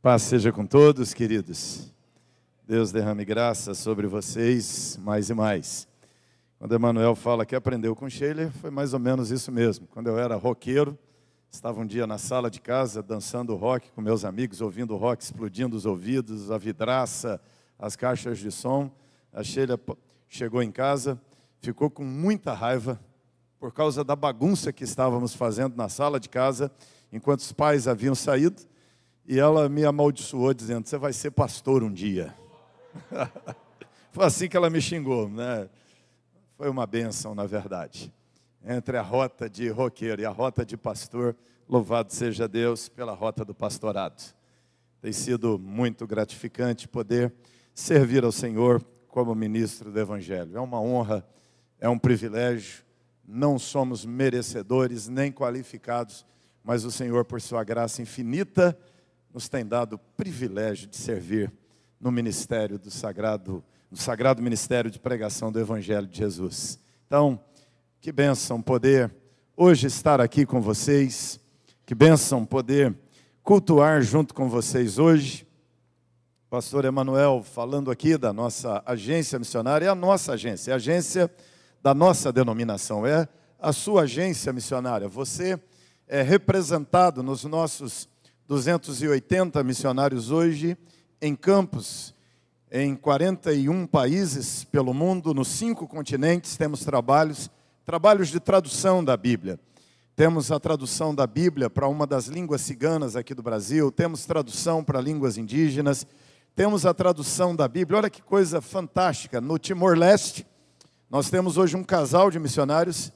Paz seja com todos, queridos. Deus derrame graça sobre vocês mais e mais. Quando Emanuel fala que aprendeu com Sheila, foi mais ou menos isso mesmo. Quando eu era roqueiro, estava um dia na sala de casa, dançando rock com meus amigos, ouvindo rock, explodindo os ouvidos, a vidraça, as caixas de som. A Sheila chegou em casa, ficou com muita raiva por causa da bagunça que estávamos fazendo na sala de casa, enquanto os pais haviam saído. E ela me amaldiçoou, dizendo, você vai ser pastor um dia. Foi assim que ela me xingou, né? Foi uma bênção, na verdade. Entre a rota de roqueiro e a rota de pastor, louvado seja Deus pela rota do pastorado. Tem sido muito gratificante poder servir ao Senhor como ministro do Evangelho. É uma honra, é um privilégio. Não somos merecedores nem qualificados, mas o Senhor, por sua graça infinita, nos tem dado o privilégio de servir no ministério do sagrado ministério de pregação do Evangelho de Jesus. Então, que bênção poder hoje estar aqui com vocês, que bênção poder cultuar junto com vocês hoje. Pastor Emanuel falando aqui da nossa agência missionária, é a nossa agência, é a agência da nossa denominação, é a sua agência missionária. Você é representado nos nossos 280 missionários hoje em campos, em 41 países pelo mundo, nos 5 continentes. Temos trabalhos de tradução da Bíblia. Temos a tradução da Bíblia para uma das línguas ciganas aqui do Brasil, temos tradução para línguas indígenas, temos a tradução da Bíblia. Olha que coisa fantástica, no Timor-Leste, nós temos hoje um casal de missionários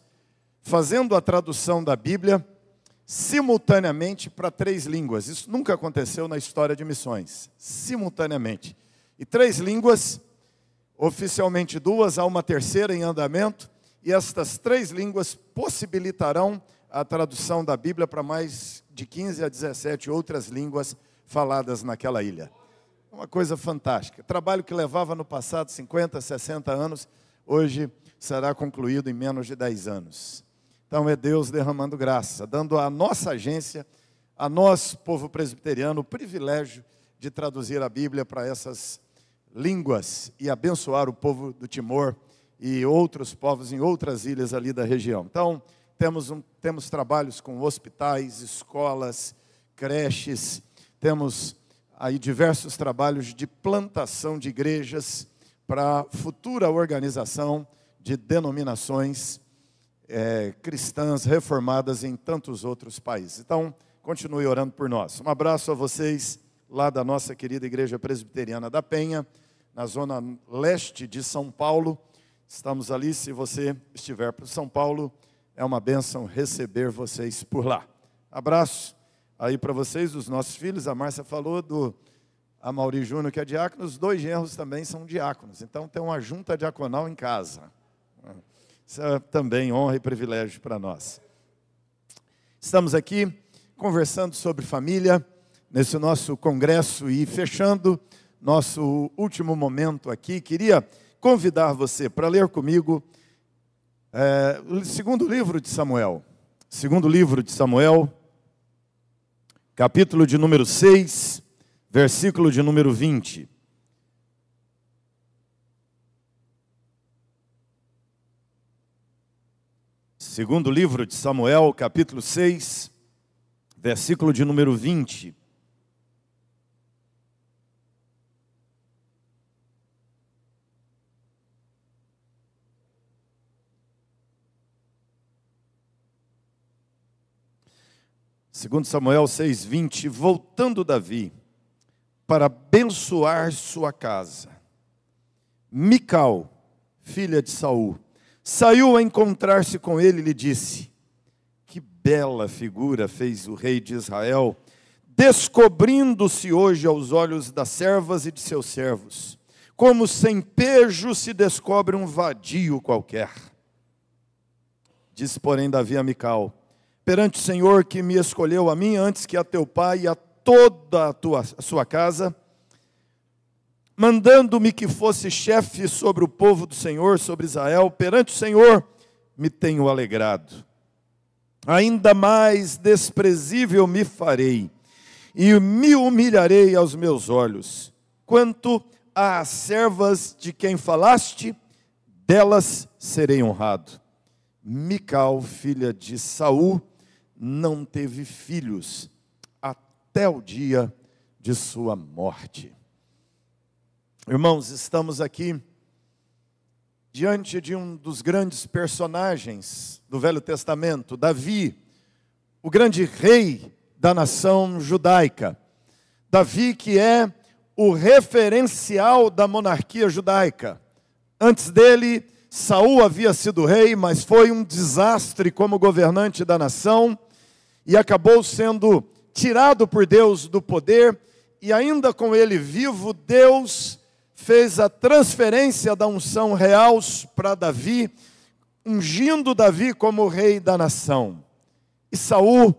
fazendo a tradução da Bíblia simultaneamente para 3 línguas. Isso nunca aconteceu na história de missões. Simultaneamente. E 3 línguas, oficialmente 2, há uma terceira em andamento, e estas 3 línguas possibilitarão a tradução da Bíblia para mais de 15 a 17 outras línguas faladas naquela ilha. Uma coisa fantástica. Trabalho que levava no passado 50, 60 anos, hoje será concluído em menos de 10 anos. Então é Deus derramando graça, dando à nossa agência, a nós, povo presbiteriano, o privilégio de traduzir a Bíblia para essas línguas e abençoar o povo do Timor e outros povos em outras ilhas ali da região. Então, temos trabalhos com hospitais, escolas, creches, temos aí diversos trabalhos de plantação de igrejas para futura organização de denominações cristãs reformadas em tantos outros países. Então, continue orando por nós. Um abraço a vocês lá da nossa querida Igreja Presbiteriana da Penha, na zona leste de São Paulo. Estamos ali, se você estiver para São Paulo, é uma bênção receber vocês por lá. Abraço aí para vocês, os nossos filhos. A Márcia falou do Amaury Júnior, que é diácono. Os 2 genros também são diáconos. Então, tem uma junta diaconal em casa. Isso é também honra e privilégio para nós. Estamos aqui conversando sobre família, nesse nosso congresso e fechando nosso último momento aqui. Queria convidar você para ler comigo o segundo livro de Samuel. Segundo livro de Samuel, capítulo de número 6, versículo de número 20. Segundo livro de Samuel, capítulo 6, versículo de número 20. Segundo Samuel 6:20, voltando Davi para abençoar sua casa, Mical, filha de Saul, saiu a encontrar-se com ele e lhe disse, que bela figura fez o rei de Israel, descobrindo-se hoje aos olhos das servas e de seus servos, como sem pejo se descobre um vadio qualquer. Disse, porém, Davi a Mical, perante o Senhor que me escolheu a mim antes que a teu pai e a toda a sua casa, mandando-me que fosse chefe sobre o povo do Senhor, sobre Israel, perante o Senhor me tenho alegrado. Ainda mais desprezível me farei, e me humilharei aos meus olhos. Quanto às servas de quem falaste, delas serei honrado. Mical, filha de Saul, não teve filhos até o dia de sua morte. Irmãos, estamos aqui diante de um dos grandes personagens do Velho Testamento, Davi, o grande rei da nação judaica. Davi, que é o referencial da monarquia judaica. Antes dele, Saul havia sido rei, mas foi um desastre como governante da nação e acabou sendo tirado por Deus do poder, e ainda com ele vivo, Deus fez a transferência da unção real para Davi, ungindo Davi como rei da nação. E Saul,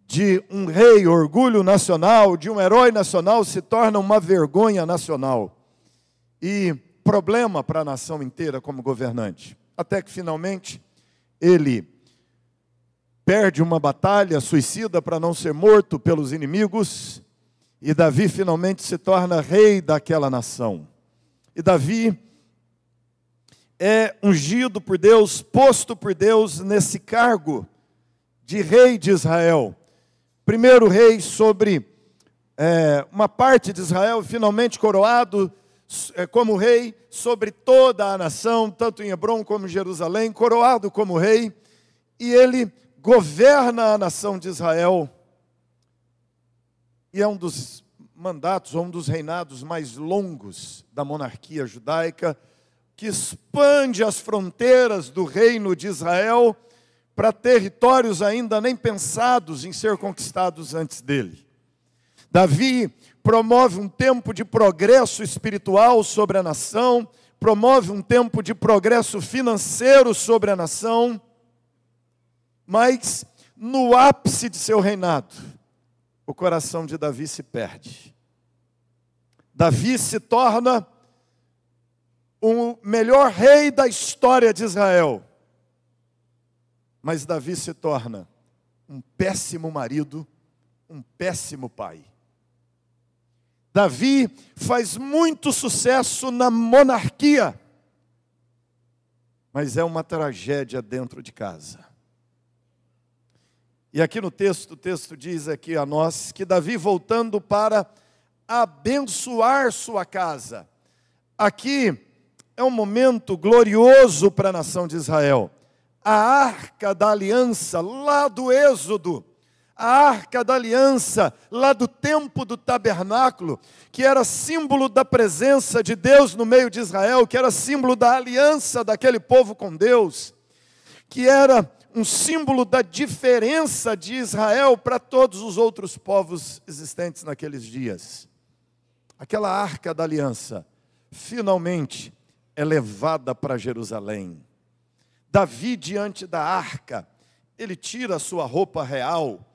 de um rei, orgulho nacional, de um herói nacional, se torna uma vergonha nacional. E problema para a nação inteira como governante. Até que finalmente ele perde uma batalha, suicida para não ser morto pelos inimigos, e Davi finalmente se torna rei daquela nação. E Davi é ungido por Deus, posto por Deus nesse cargo de rei de Israel. Primeiro rei sobre uma parte de Israel, finalmente coroado como rei sobre toda a nação, tanto em Hebrom como em Jerusalém, coroado como rei, e ele governa a nação de Israel, e é um dos mandatos, ou um dos reinados mais longos da monarquia judaica, que expande as fronteiras do reino de Israel para territórios ainda nem pensados em ser conquistados antes dele. Davi promove um tempo de progresso espiritual sobre a nação, promove um tempo de progresso financeiro sobre a nação, mas no ápice de seu reinado, o coração de Davi se perde. Davi se torna o melhor rei da história de Israel, mas Davi se torna um péssimo marido, um péssimo pai. Davi faz muito sucesso na monarquia, mas é uma tragédia dentro de casa. E aqui no texto, o texto diz aqui a nós que Davi, voltando para abençoar sua casa. Aqui é um momento glorioso para a nação de Israel. A arca da aliança lá do Êxodo, a arca da aliança lá do tempo do tabernáculo, que era símbolo da presença de Deus no meio de Israel, que era símbolo da aliança daquele povo com Deus, que era um símbolo da diferença de Israel para todos os outros povos existentes naqueles dias. Aquela arca da aliança, finalmente, é levada para Jerusalém. Davi, diante da arca, ele tira a sua roupa real,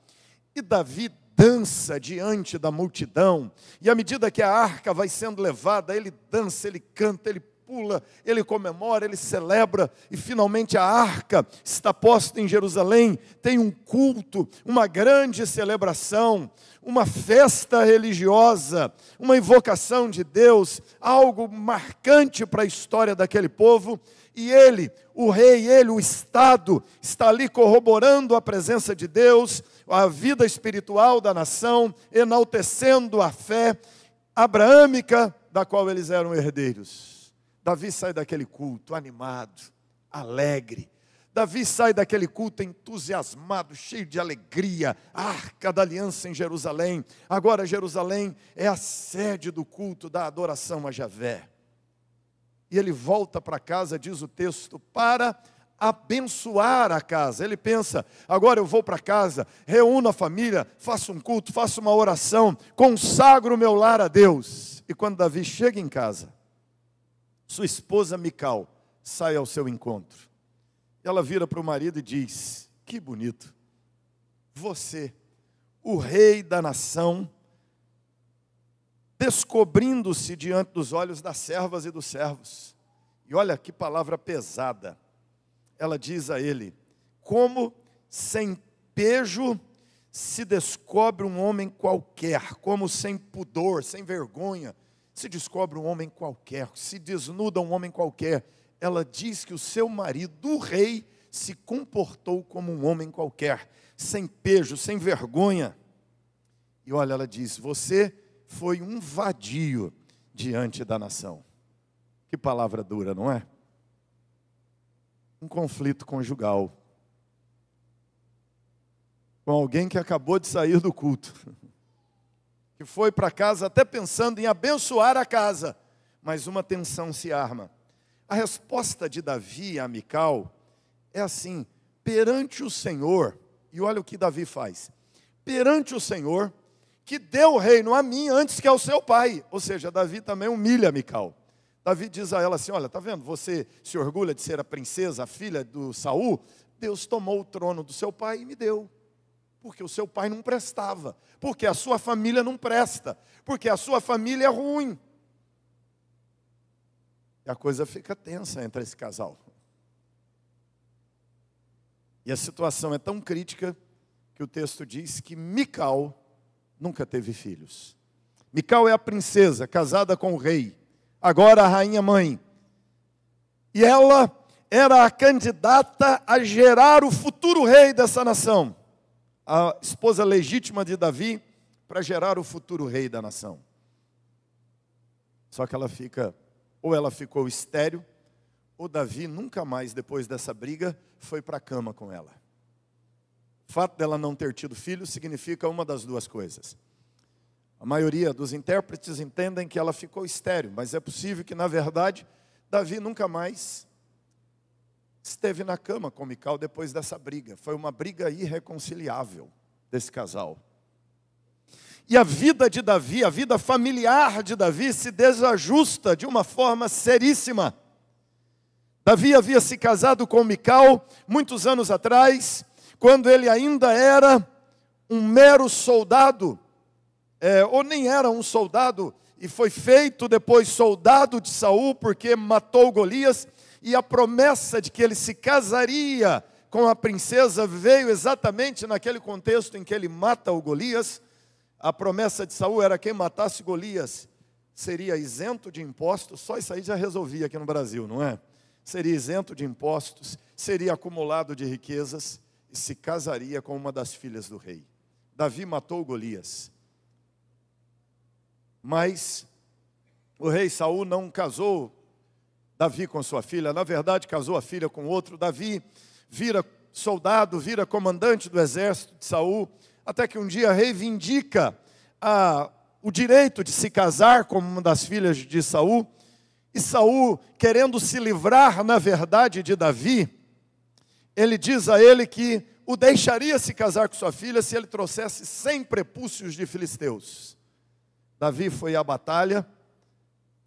e Davi dança diante da multidão, e à medida que a arca vai sendo levada, ele dança, ele canta, ele pula, ele comemora, ele celebra, e finalmente a arca está posta em Jerusalém, tem um culto, uma grande celebração, uma festa religiosa, uma invocação de Deus, algo marcante para a história daquele povo, e ele, o rei, ele, o Estado, está ali corroborando a presença de Deus, a vida espiritual da nação, enaltecendo a fé abraâmica da qual eles eram herdeiros. Davi sai daquele culto animado, alegre. Davi sai daquele culto entusiasmado, cheio de alegria, a arca da aliança em Jerusalém. Agora Jerusalém é a sede do culto, da adoração a Javé. E ele volta para casa, diz o texto, para abençoar a casa. Ele pensa, agora eu vou para casa, reúno a família, faço um culto, faço uma oração, consagro o meu lar a Deus. E quando Davi chega em casa, sua esposa Mical sai ao seu encontro. Ela vira para o marido e diz, que bonito, você, o rei da nação, descobrindo-se diante dos olhos das servas e dos servos. E olha que palavra pesada. Ela diz a ele, como sem pejo se descobre um homem qualquer, como sem pudor, sem vergonha, se descobre um homem qualquer, se desnuda um homem qualquer, ela diz que o seu marido, o rei, se comportou como um homem qualquer, sem pejo, sem vergonha. E olha, ela diz, você foi um vadio diante da nação. Que palavra dura, não é? Um conflito conjugal. Com alguém que acabou de sair do culto. Que foi para casa até pensando em abençoar a casa. Mas uma tensão se arma. A resposta de Davi a Mical é assim, perante o Senhor, e olha o que Davi faz. Perante o Senhor, que deu o reino a mim antes que ao seu pai. Ou seja, Davi também humilha Mical. Davi diz a ela assim, olha, está vendo, você se orgulha de ser a princesa, a filha do Saul? Deus tomou o trono do seu pai e me deu. Porque o seu pai não prestava. Porque a sua família não presta. Porque a sua família é ruim. E a coisa fica tensa entre esse casal. E a situação é tão crítica que o texto diz que Mical nunca teve filhos. Mical é a princesa casada com o rei, agora a rainha mãe. E ela era a candidata a gerar o futuro rei dessa nação. A esposa legítima de Davi para gerar o futuro rei da nação. Só que ela ficou estéril, ou Davi nunca mais, depois dessa briga, foi para a cama com ela. O fato dela não ter tido filho significa uma das duas coisas. A maioria dos intérpretes entendem que ela ficou estéril, mas é possível que, na verdade, Davi nunca mais esteve na cama com Mical depois dessa briga. Foi uma briga irreconciliável desse casal. E a vida de Davi, a vida familiar de Davi se desajusta de uma forma seríssima. Davi havia se casado com Mical muitos anos atrás, quando ele ainda era um mero soldado, ou nem era um soldado, e foi feito depois soldado de Saul, porque matou Golias, e a promessa de que ele se casaria com a princesa veio exatamente naquele contexto em que ele mata o Golias. A promessa de Saul era quem matasse Golias seria isento de impostos, só isso aí já resolvia aqui no Brasil, não é? Seria isento de impostos, seria acumulado de riquezas e se casaria com uma das filhas do rei. Davi matou Golias. Mas o rei Saul não casou Davi com sua filha, na verdade casou a filha com outro. Davi vira soldado, vira comandante do exército de Saul, até que um dia reivindica o direito de se casar com uma das filhas de Saul. E Saul, querendo se livrar, na verdade, de Davi, ele diz a ele que o deixaria se casar com sua filha se ele trouxesse 100 prepúcios de filisteus. Davi foi à batalha,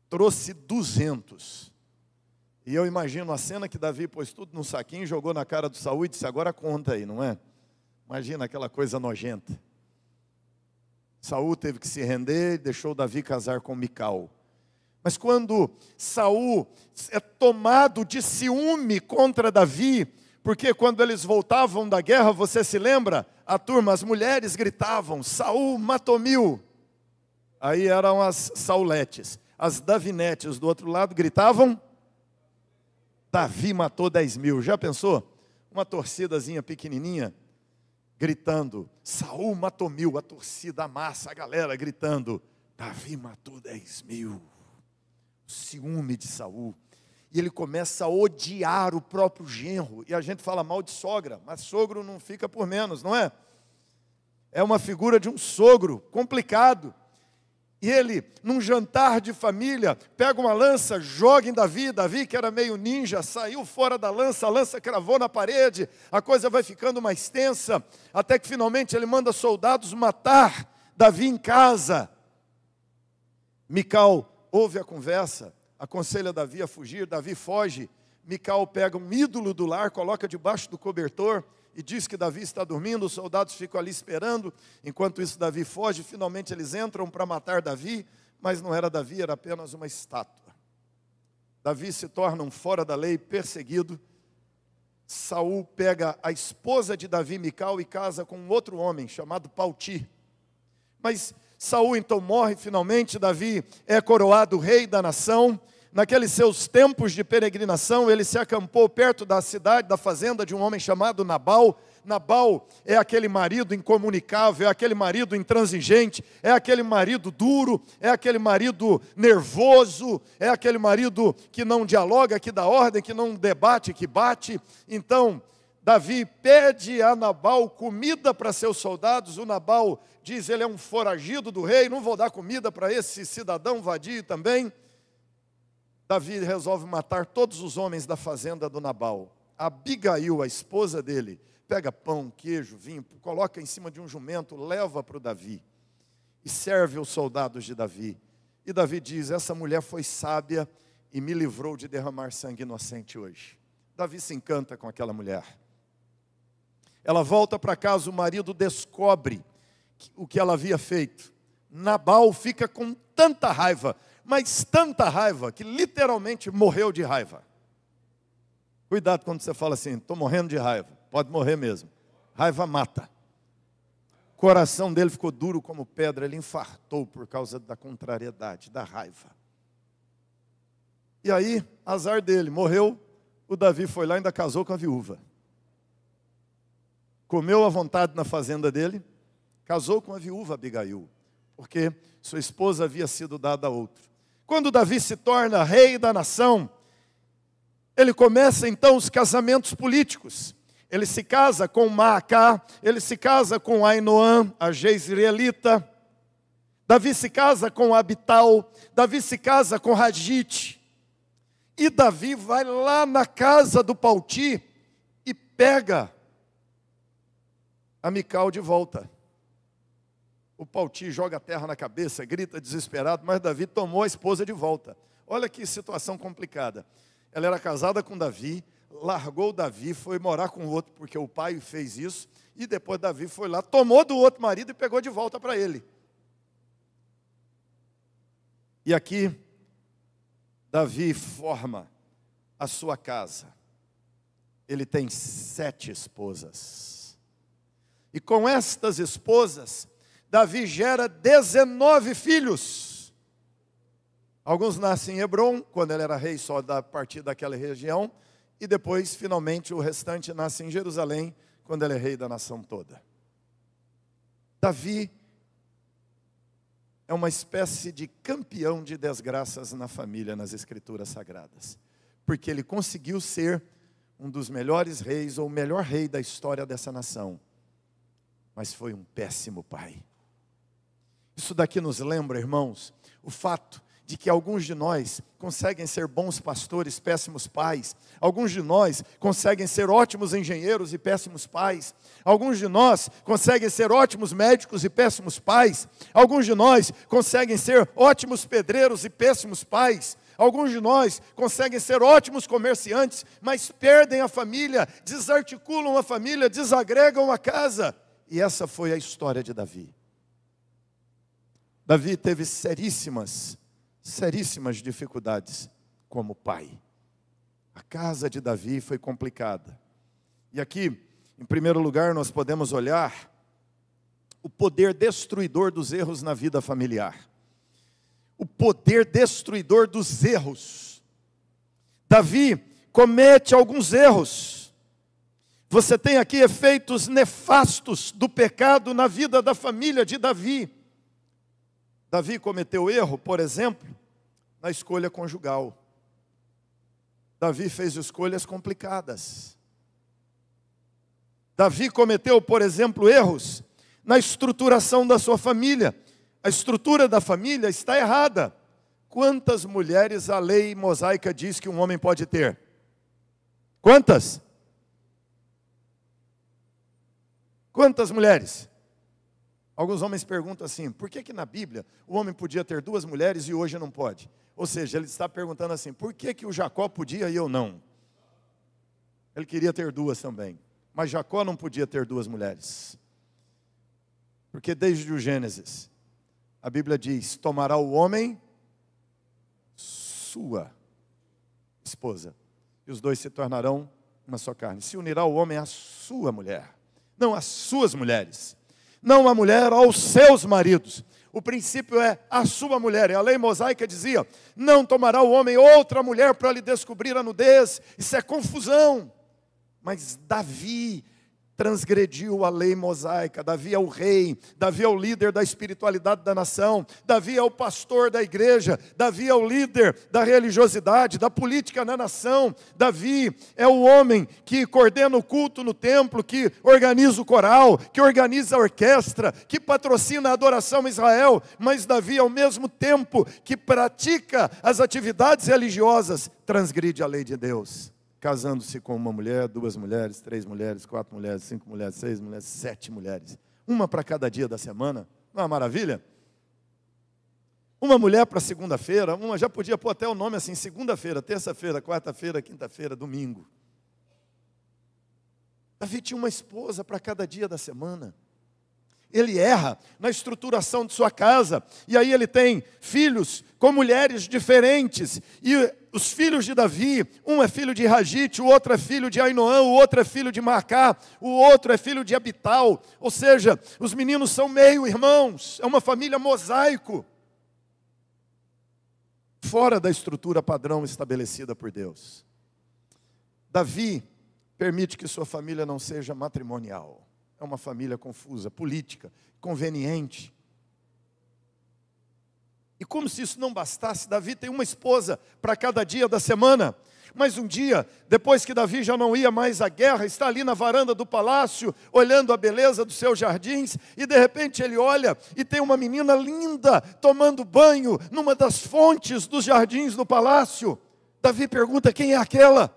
trouxe 200. E eu imagino a cena que Davi pôs tudo num saquinho, jogou na cara do Saul e disse, agora conta aí, não é? Imagina aquela coisa nojenta. Saul teve que se render e deixou Davi casar com Mical. Mas quando Saul é tomado de ciúme contra Davi, porque quando eles voltavam da guerra, você se lembra? A turma, as mulheres gritavam, Saul matou 1000. Aí eram as sauletes. As davinetes do outro lado gritavam, Davi matou 10.000. Já pensou? Uma torcidazinha pequenininha, gritando, Saul matou 1000. A torcida, a massa, a galera gritando, Davi matou 10.000. Ciúme de Saul. E ele começa a odiar o próprio genro. E a gente fala mal de sogra, mas sogro não fica por menos, não é? É uma figura de um sogro complicado. E ele, num jantar de família, pega uma lança, joga em Davi. Davi, que era meio ninja, saiu fora da lança, a lança cravou na parede. A coisa vai ficando mais tensa, até que finalmente ele manda soldados matar Davi em casa. Mical ouve a conversa, aconselha Davi a fugir, Davi foge. Mical pega um ídolo do lar, coloca debaixo do cobertor e diz que Davi está dormindo. Os soldados ficam ali esperando. Enquanto isso, Davi foge. Finalmente eles entram para matar Davi, mas não era Davi, era apenas uma estátua. Davi se torna um fora da lei, perseguido. Saul pega a esposa de Davi, Mical, e casa com um outro homem chamado Palti. Mas Saul então morre finalmente, Davi é coroado rei da nação. Naqueles seus tempos de peregrinação, ele se acampou perto da cidade, da fazenda de um homem chamado Nabal. Nabal é aquele marido incomunicável, é aquele marido intransigente, é aquele marido duro, é aquele marido nervoso, é aquele marido que não dialoga, que dá ordem, que não debate, que bate. Então, Davi pede a Nabal comida para seus soldados. O Nabal diz, ele é um foragido do rei, não vou dar comida para esse cidadão vadio também. Davi resolve matar todos os homens da fazenda do Nabal. Abigail, a esposa dele, pega pão, queijo, vinho, coloca em cima de um jumento, leva para o Davi e serve os soldados de Davi. E Davi diz, essa mulher foi sábia e me livrou de derramar sangue inocente hoje. Davi se encanta com aquela mulher. Ela volta para casa, o marido descobre o que ela havia feito. Nabal fica com tanta raiva, mas tanta raiva, que literalmente morreu de raiva. Cuidado quando você fala assim, estou morrendo de raiva. Pode morrer mesmo. Raiva mata. O coração dele ficou duro como pedra, ele infartou por causa da contrariedade, da raiva. E aí, azar dele, morreu, o Davi foi lá e ainda casou com a viúva. Comeu à vontade na fazenda dele, casou com a viúva Abigail, porque sua esposa havia sido dada a outro. Quando Davi se torna rei da nação, ele começa então os casamentos políticos. Ele se casa com Maacá, ele se casa com Ainoã, a jezreelita. Davi se casa com Abital, Davi se casa com Ragite. E Davi vai lá na casa do Palti e pega a Mical de volta. O Palti joga a terra na cabeça, grita desesperado, mas Davi tomou a esposa de volta. Olha que situação complicada. Ela era casada com Davi, largou Davi, foi morar com o outro, porque o pai fez isso, e depois Davi foi lá, tomou do outro marido e pegou de volta para ele. E aqui, Davi forma a sua casa. Ele tem 7 esposas. E com estas esposas, Davi gera 19 filhos. Alguns nascem em Hebrom, quando ele era rei só a partir daquela região, e depois, finalmente, o restante nasce em Jerusalém, quando ele é rei da nação toda. Davi é uma espécie de campeão de desgraças na família, nas Escrituras Sagradas, porque ele conseguiu ser um dos melhores reis, ou o melhor rei da história dessa nação, mas foi um péssimo pai. Isso daqui nos lembra, irmãos, o fato de que alguns de nós conseguem ser bons pastores, péssimos pais. Alguns de nós conseguem ser ótimos engenheiros e péssimos pais. Alguns de nós conseguem ser ótimos médicos e péssimos pais. Alguns de nós conseguem ser ótimos pedreiros e péssimos pais. Alguns de nós conseguem ser ótimos comerciantes, mas perdem a família, desarticulam a família, desagregam a casa. E essa foi a história de Davi. Davi teve seríssimas dificuldades como pai. A casa de Davi foi complicada. E aqui, em primeiro lugar, nós podemos olhar o poder destruidor dos erros na vida familiar. O poder destruidor dos erros. Davi comete alguns erros. Você tem aqui efeitos nefastos do pecado na vida da família de Davi. Davi cometeu erro, por exemplo, na escolha conjugal. Davi fez escolhas complicadas. Davi cometeu, por exemplo, erros na estruturação da sua família. A estrutura da família está errada. Quantas mulheres a lei mosaica diz que um homem pode ter? Quantas? Quantas mulheres? Alguns homens perguntam assim, por que na Bíblia o homem podia ter 2 mulheres e hoje não pode? Ou seja, ele está perguntando assim, por que o Jacó podia e eu não? Ele queria ter 2 também, mas Jacó não podia ter 2 mulheres. Porque desde o Gênesis, a Bíblia diz, tomará o homem sua esposa, e os 2 se tornarão uma só carne. Se unirá o homem à sua mulher, não às suas mulheres, não a mulher aos seus maridos. O princípio é a sua mulher. E a lei mosaica dizia, não tomará o homem outra mulher para lhe descobrir a nudez. Isso é confusão. Mas Davi transgrediu a lei mosaica. Davi é o rei, Davi é o líder da espiritualidade da nação, Davi é o pastor da igreja, Davi é o líder da religiosidade, da política na nação. Davi é o homem que coordena o culto no templo, que organiza o coral, que organiza a orquestra, que patrocina a adoração em Israel. Mas Davi, ao mesmo tempo que pratica as atividades religiosas, transgride a lei de Deus, casando-se com uma mulher, 2 mulheres, 3 mulheres, 4 mulheres, 5 mulheres, 6 mulheres, 7 mulheres. Uma para cada dia da semana. Não é uma maravilha? Uma mulher para segunda-feira, uma já podia pôr até o nome assim, segunda-feira, terça-feira, quarta-feira, quinta-feira, domingo. Davi tinha uma esposa para cada dia da semana. Ele erra na estruturação de sua casa, e aí ele tem filhos com mulheres diferentes, e os filhos de Davi, um é filho de Ragite, o outro é filho de Ainoã, o outro é filho de Macá, o outro é filho de Abital, ou seja, os meninos são meio irmãos, é uma família mosaico, fora da estrutura padrão estabelecida por Deus. Davi permite que sua família não seja matrimonial. É uma família confusa, política, conveniente. E como se isso não bastasse, Davi tem uma esposa para cada dia da semana. Mas um dia, depois que Davi já não ia mais à guerra, está ali na varanda do palácio, olhando a beleza dos seus jardins, e de repente ele olha e tem uma menina linda tomando banho numa das fontes dos jardins do palácio. Davi pergunta, quem é aquela?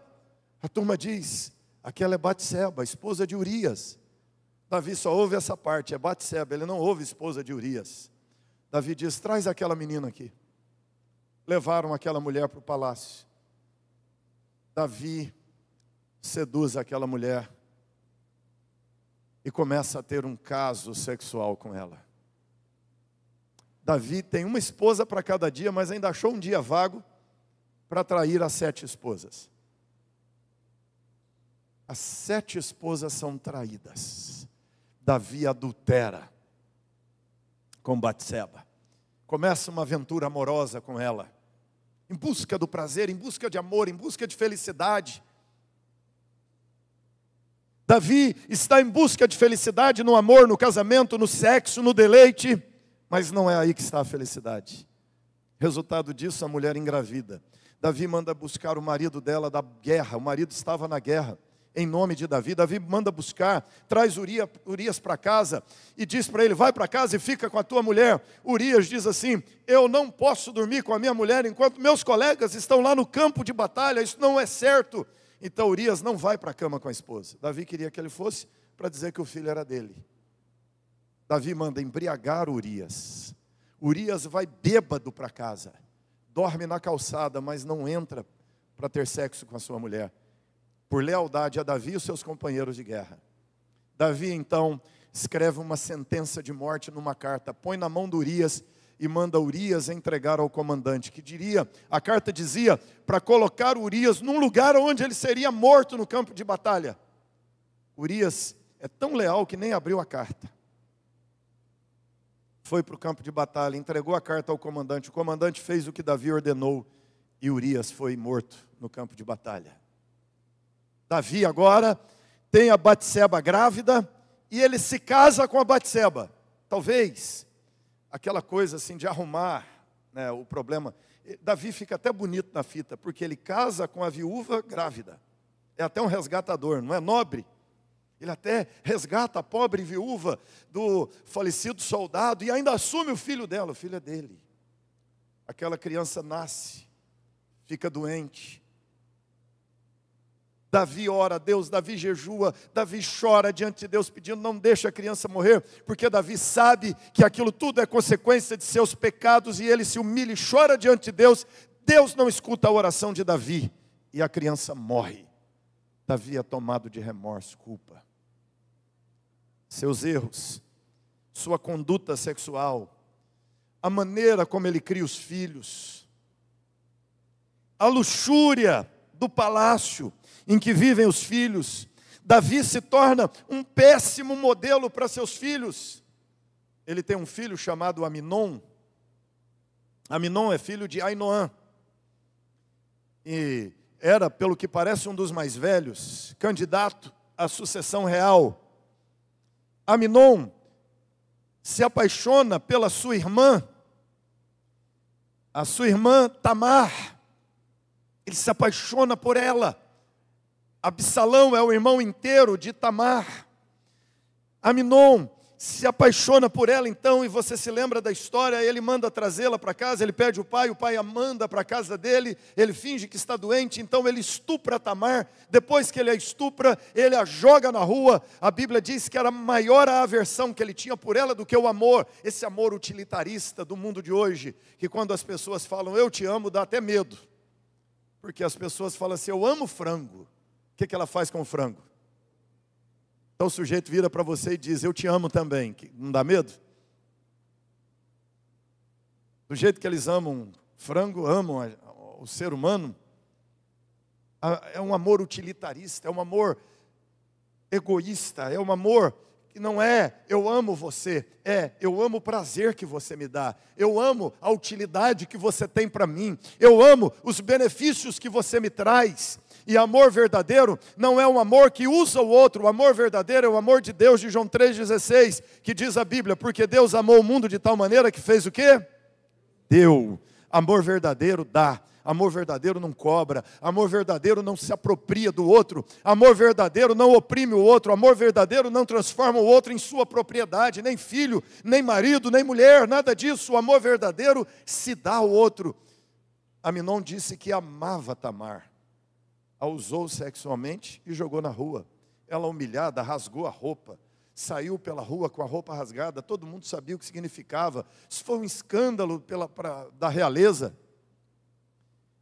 A turma diz, aquela é Batseba, a esposa de Urias. Davi só ouve essa parte, é Batseba, ele não ouve esposa de Urias. Davi diz, traz aquela menina aqui. Levaram aquela mulher para o palácio. Davi seduz aquela mulher e começa a ter um caso sexual com ela. Davi tem uma esposa para cada dia, mas ainda achou um dia vago para trair as 7 esposas. As 7 esposas são traídas. Davi adultera com Batseba. Começa uma aventura amorosa com ela. Em busca do prazer, em busca de amor, em busca de felicidade. Davi está em busca de felicidade no amor, no casamento, no sexo, no deleite. Mas não é aí que está a felicidade. Resultado disso, a mulher engravida. Davi manda buscar o marido dela da guerra. O marido estava na guerra. Em nome de Davi, Davi manda buscar, traz Urias para casa e diz para ele, vai para casa e fica com a tua mulher. Urias diz assim, eu não posso dormir com a minha mulher enquanto meus colegas estão lá no campo de batalha, isso não é certo. Então Urias não vai para a cama com a esposa. Davi queria que ele fosse para dizer que o filho era dele. Davi manda embriagar Urias. Urias vai bêbado para casa, dorme na calçada, mas não entra para ter sexo com a sua mulher. Por lealdade a Davi e os seus companheiros de guerra. Davi, então, escreve uma sentença de morte numa carta, põe na mão de Urias e manda Urias entregar ao comandante, que diria, a carta dizia, para colocar Urias num lugar onde ele seria morto no campo de batalha. Urias é tão leal que nem abriu a carta. Foi para o campo de batalha, entregou a carta ao comandante, o comandante fez o que Davi ordenou e Urias foi morto no campo de batalha. Davi agora tem a Batseba grávida e ele se casa com a Batseba. Talvez aquela coisa assim de arrumar, né, o problema. Davi fica até bonito na fita, porque ele casa com a viúva grávida. É até um resgatador, não é nobre? Ele até resgata a pobre viúva do falecido soldado e ainda assume o filho dela, o filho é dele. Aquela criança nasce, fica doente. Davi ora a Deus, Davi jejua, Davi chora diante de Deus pedindo, não deixa a criança morrer, porque Davi sabe que aquilo tudo é consequência de seus pecados e ele se humilha e chora diante de Deus. Deus não escuta a oração de Davi e a criança morre. Davi é tomado de remorso, culpa. Seus erros, sua conduta sexual, a maneira como ele cria os filhos, a luxúria do palácio em que vivem os filhos. Davi se torna um péssimo modelo para seus filhos. Ele tem um filho chamado Aminon. Aminon é filho de Ainoã. E era, pelo que parece, um dos mais velhos, candidato à sucessão real. Aminon se apaixona pela sua irmã, a sua irmã Tamar. Ele se apaixona por ela. Absalão é o irmão inteiro de Tamar. Aminon se apaixona por ela então, e você se lembra da história, ele manda trazê-la para casa, ele pede o pai a manda para a casa dele, ele finge que está doente, então ele estupra Tamar. Depois que ele a estupra, ele a joga na rua. A Bíblia diz que era maior a aversão que ele tinha por ela do que o amor, esse amor utilitarista do mundo de hoje, que quando as pessoas falam eu te amo, dá até medo, porque as pessoas falam assim, eu amo frango. O que ela faz com o frango? Então o sujeito vira para você e diz, eu te amo também. Não dá medo? Do jeito que eles amam frango, amam o ser humano, é um amor utilitarista, é um amor egoísta, é um amor que não é eu amo você, é eu amo o prazer que você me dá, eu amo a utilidade que você tem para mim, eu amo os benefícios que você me traz. E amor verdadeiro não é um amor que usa o outro, o amor verdadeiro é o amor de Deus, de João 3,16, que diz a Bíblia, porque Deus amou o mundo de tal maneira que fez o quê? Deu. Amor verdadeiro dá, amor verdadeiro não cobra, amor verdadeiro não se apropria do outro, amor verdadeiro não oprime o outro, amor verdadeiro não transforma o outro em sua propriedade, nem filho, nem marido, nem mulher, nada disso. O amor verdadeiro se dá ao outro. Aminon disse que amava Tamar, a usou sexualmente e jogou na rua. Ela, humilhada, rasgou a roupa, saiu pela rua com a roupa rasgada, todo mundo sabia o que significava. Isso foi um escândalo da realeza.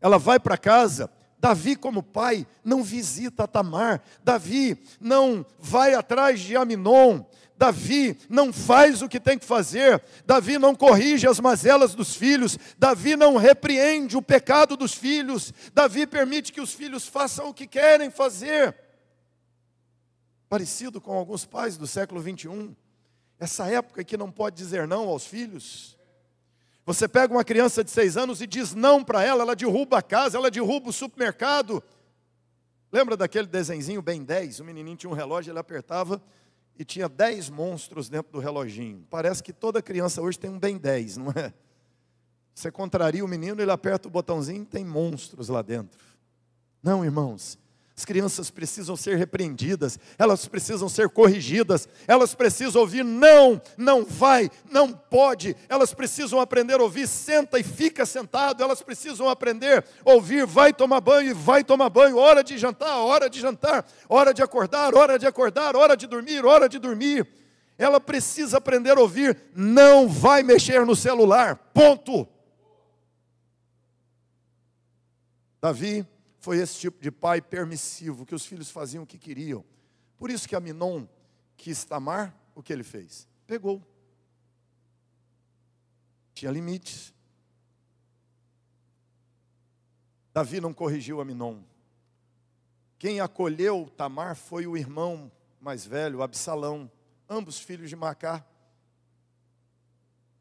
Ela vai para casa. Davi, como pai, não visita Tamar. Davi não vai atrás de Aminon. Davi não faz o que tem que fazer. Davi não corrige as mazelas dos filhos. Davi não repreende o pecado dos filhos. Davi permite que os filhos façam o que querem fazer. Parecido com alguns pais do século 21. Essa época que não pode dizer não aos filhos. Você pega uma criança de 6 anos e diz não para ela, ela derruba a casa, ela derruba o supermercado. Lembra daquele desenzinho Ben 10? O menininho tinha um relógio, ele apertava e tinha 10 monstros dentro do reloginho. Parece que toda criança hoje tem um Ben 10, não é? Você contraria o menino, ele aperta o botãozinho e tem monstros lá dentro. Não, irmãos. As crianças precisam ser repreendidas, elas precisam ser corrigidas, elas precisam ouvir não, não vai, não pode, elas precisam aprender a ouvir senta e fica sentado, elas precisam aprender a ouvir vai tomar banho e vai tomar banho, hora de jantar, hora de jantar, hora de acordar, hora de acordar, hora de dormir, hora de dormir. Ela precisa aprender a ouvir não vai mexer no celular, ponto. Davi foi esse tipo de pai permissivo, que os filhos faziam o que queriam. Por isso que Aminon quis Tamar, o que ele fez? Pegou. Tinha limites. Davi não corrigiu Aminon. Quem acolheu Tamar foi o irmão mais velho, Absalão, ambos filhos de Macá.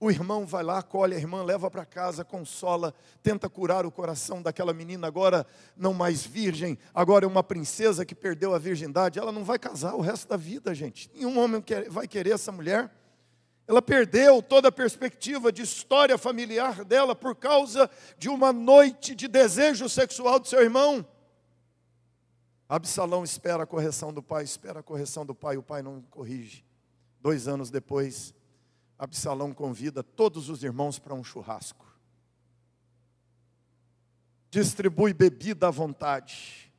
O irmão vai lá, acolhe a irmã, leva para casa, consola, tenta curar o coração daquela menina, agora não mais virgem, agora é uma princesa que perdeu a virgindade. Ela não vai casar o resto da vida, gente. Nenhum homem vai querer essa mulher. Ela perdeu toda a perspectiva de história familiar dela por causa de uma noite de desejo sexual do seu irmão. Absalão espera a correção do pai, o pai não corrige. 2 anos depois, Absalão convida todos os irmãos para um churrasco. Distribui bebida à vontade.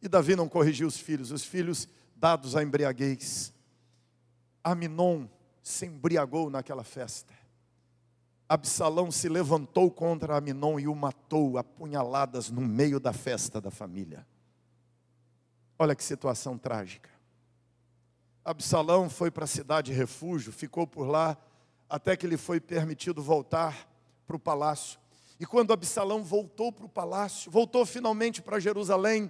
E Davi não corrigiu os filhos dados à embriaguez. Aminon se embriagou naquela festa. Absalão se levantou contra Aminon e o matou a punhaladas no meio da festa da família. Olha que situação trágica. Absalão foi para a cidade refúgio, ficou por lá, até que lhe foi permitido voltar para o palácio. E quando Absalão voltou para o palácio, voltou finalmente para Jerusalém,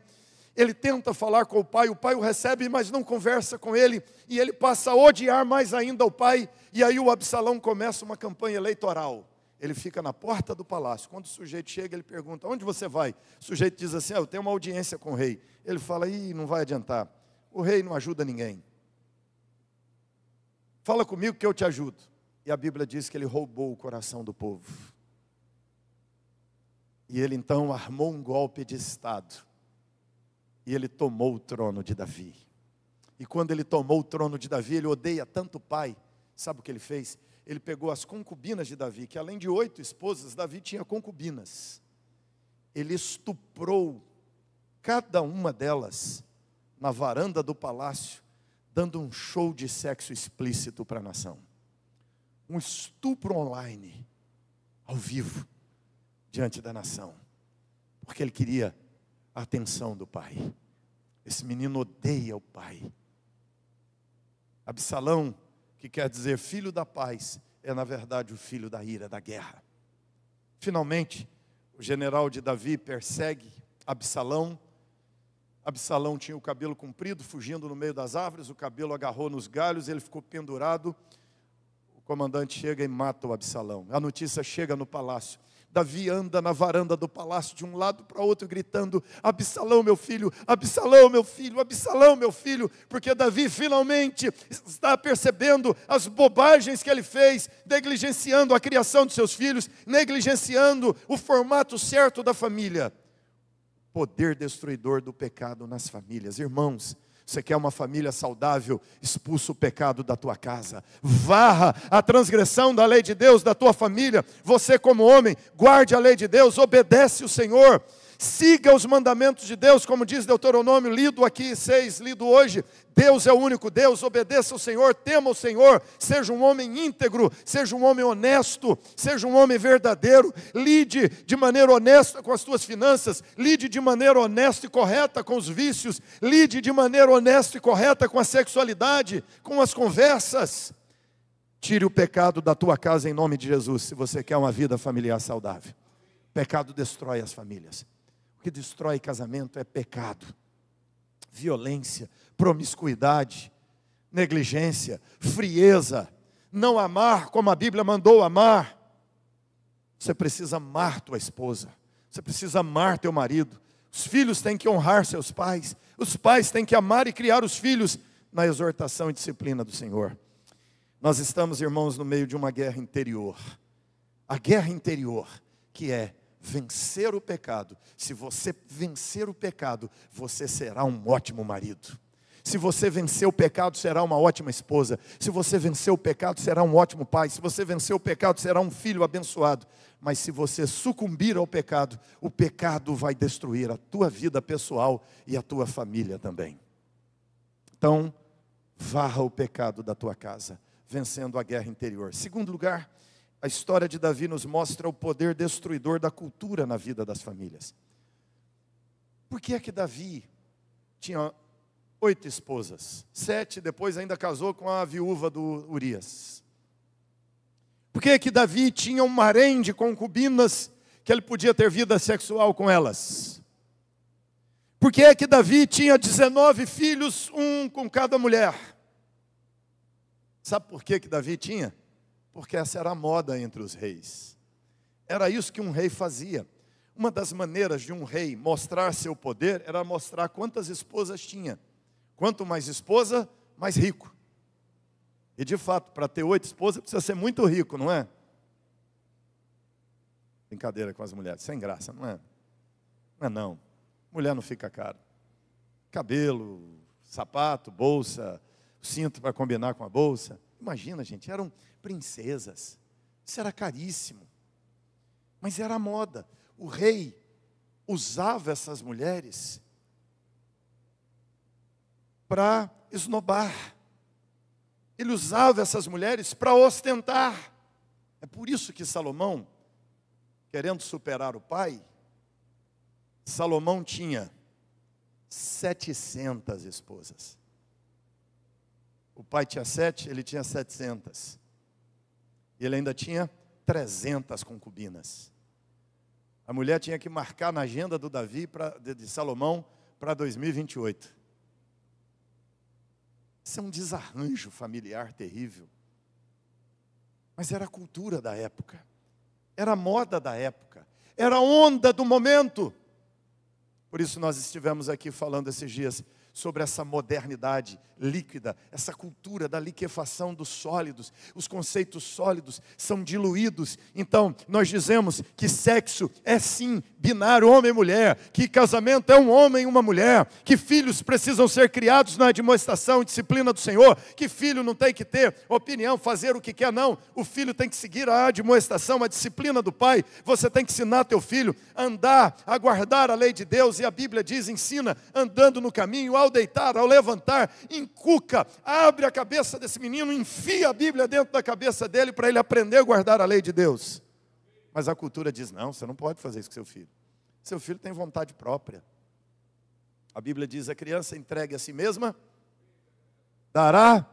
Ele tenta falar com o pai o recebe, mas não conversa com ele, e ele passa a odiar mais ainda o pai, e aí o Absalão começa uma campanha eleitoral. Ele fica na porta do palácio. Quando o sujeito chega, ele pergunta: onde você vai? O sujeito diz assim: eu tenho uma audiência com o rei. Ele fala: não vai adiantar, o rei não ajuda ninguém. Fala comigo que eu te ajudo. E a Bíblia diz que ele roubou o coração do povo. E ele então armou um golpe de estado. E ele tomou o trono de Davi. E quando ele tomou o trono de Davi, ele odeia tanto o pai. Sabe o que ele fez? Ele pegou as concubinas de Davi, que além de 8 esposas, Davi tinha concubinas. Ele estuprou cada uma delas na varanda do palácio, dando um show de sexo explícito para a nação. Um estupro online, ao vivo, diante da nação. Porque ele queria a atenção do pai. Esse menino odeia o pai. Absalão, que quer dizer filho da paz, é na verdade o filho da ira, da guerra. Finalmente, o general de Davi persegue Absalão. Absalão tinha o cabelo comprido, fugindo no meio das árvores, o cabelo agarrou nos galhos, ele ficou pendurado. O comandante chega e mata o Absalão. A notícia chega no palácio. Davi anda na varanda do palácio de um lado para o outro gritando: Absalão meu filho, Absalão meu filho, Absalão meu filho, porque Davi finalmente está percebendo as bobagens que ele fez, negligenciando a criação de seus filhos, negligenciando o formato certo da família. Poder destruidor do pecado nas famílias. Irmãos, você quer uma família saudável? Expulsa o pecado da tua casa. Varra a transgressão da lei de Deus da tua família. Você como homem, guarde a lei de Deus, obedece o Senhor. Siga os mandamentos de Deus, como diz Deuteronômio, lido aqui 6, lido hoje. Deus é o único Deus, obedeça ao Senhor, tema o Senhor, seja um homem íntegro, seja um homem honesto, seja um homem verdadeiro, lide de maneira honesta com as tuas finanças, lide de maneira honesta e correta com os vícios, lide de maneira honesta e correta com a sexualidade, com as conversas. Tire o pecado da tua casa em nome de Jesus, se você quer uma vida familiar saudável. Pecado destrói as famílias. O que destrói casamento é pecado, violência, promiscuidade, negligência, frieza, não amar como a Bíblia mandou amar. Você precisa amar tua esposa, você precisa amar teu marido. Os filhos têm que honrar seus pais, os pais têm que amar e criar os filhos na exortação e disciplina do Senhor. Nós estamos, irmãos, no meio de uma guerra interior. A guerra interior, que é vencer o pecado. Se você vencer o pecado, você será um ótimo marido. Se você vencer o pecado, será uma ótima esposa. Se você vencer o pecado, será um ótimo pai. Se você vencer o pecado, será um filho abençoado. Mas se você sucumbir ao pecado, o pecado vai destruir a tua vida pessoal e a tua família também. Então, varra o pecado da tua casa, vencendo a guerra interior. Segundo lugar, a história de Davi nos mostra o poder destruidor da cultura na vida das famílias. Por que é que Davi tinha 8 esposas? 7, depois ainda casou com a viúva do Urias. Por que é que Davi tinha um harém de concubinas que ele podia ter vida sexual com elas? Por que é que Davi tinha 19 filhos, um com cada mulher? Sabe por que que Davi tinha? Porque essa era a moda entre os reis. Era isso que um rei fazia. Uma das maneiras de um rei mostrar seu poder era mostrar quantas esposas tinha. Quanto mais esposa, mais rico. E de fato, para ter 8 esposas, precisa ser muito rico, não é? Brincadeira com as mulheres, sem graça, não é? Não é não. Mulher não fica caro. Cabelo, sapato, bolsa, cinto para combinar com a bolsa. Imagina, gente, eram princesas. Isso era caríssimo. Mas era a moda. O rei usava essas mulheres para esnobar. Ele usava essas mulheres para ostentar. É por isso que Salomão, querendo superar o pai, Salomão tinha 700 esposas. O pai tinha 7, ele tinha 700. E ele ainda tinha 300 concubinas. A mulher tinha que marcar na agenda do Davi, de Salomão, para 2028. Isso é um desarranjo familiar terrível. Mas era a cultura da época, era a moda da época, era a onda do momento. Por isso nós estivemos aqui falando esses dias sobre essa modernidade líquida, essa cultura da liquefação dos sólidos. Os conceitos sólidos são diluídos. Então, nós dizemos que sexo é sim binário, homem e mulher, que casamento é um homem e uma mulher, que filhos precisam ser criados na admoestação e disciplina do Senhor, que filho não tem que ter opinião, fazer o que quer, não. O filho tem que seguir a admoestação, a disciplina do pai. Você tem que ensinar teu filho a andar, a guardar a lei de Deus, e a Bíblia diz, ensina andando no caminho, ao deitar, ao levantar, encuca, abre a cabeça desse menino, enfia a Bíblia dentro da cabeça dele para ele aprender a guardar a lei de Deus. Mas a cultura diz, não, você não pode fazer isso com seu filho. Seu filho tem vontade própria. A Bíblia diz, a criança entregue a si mesma, dará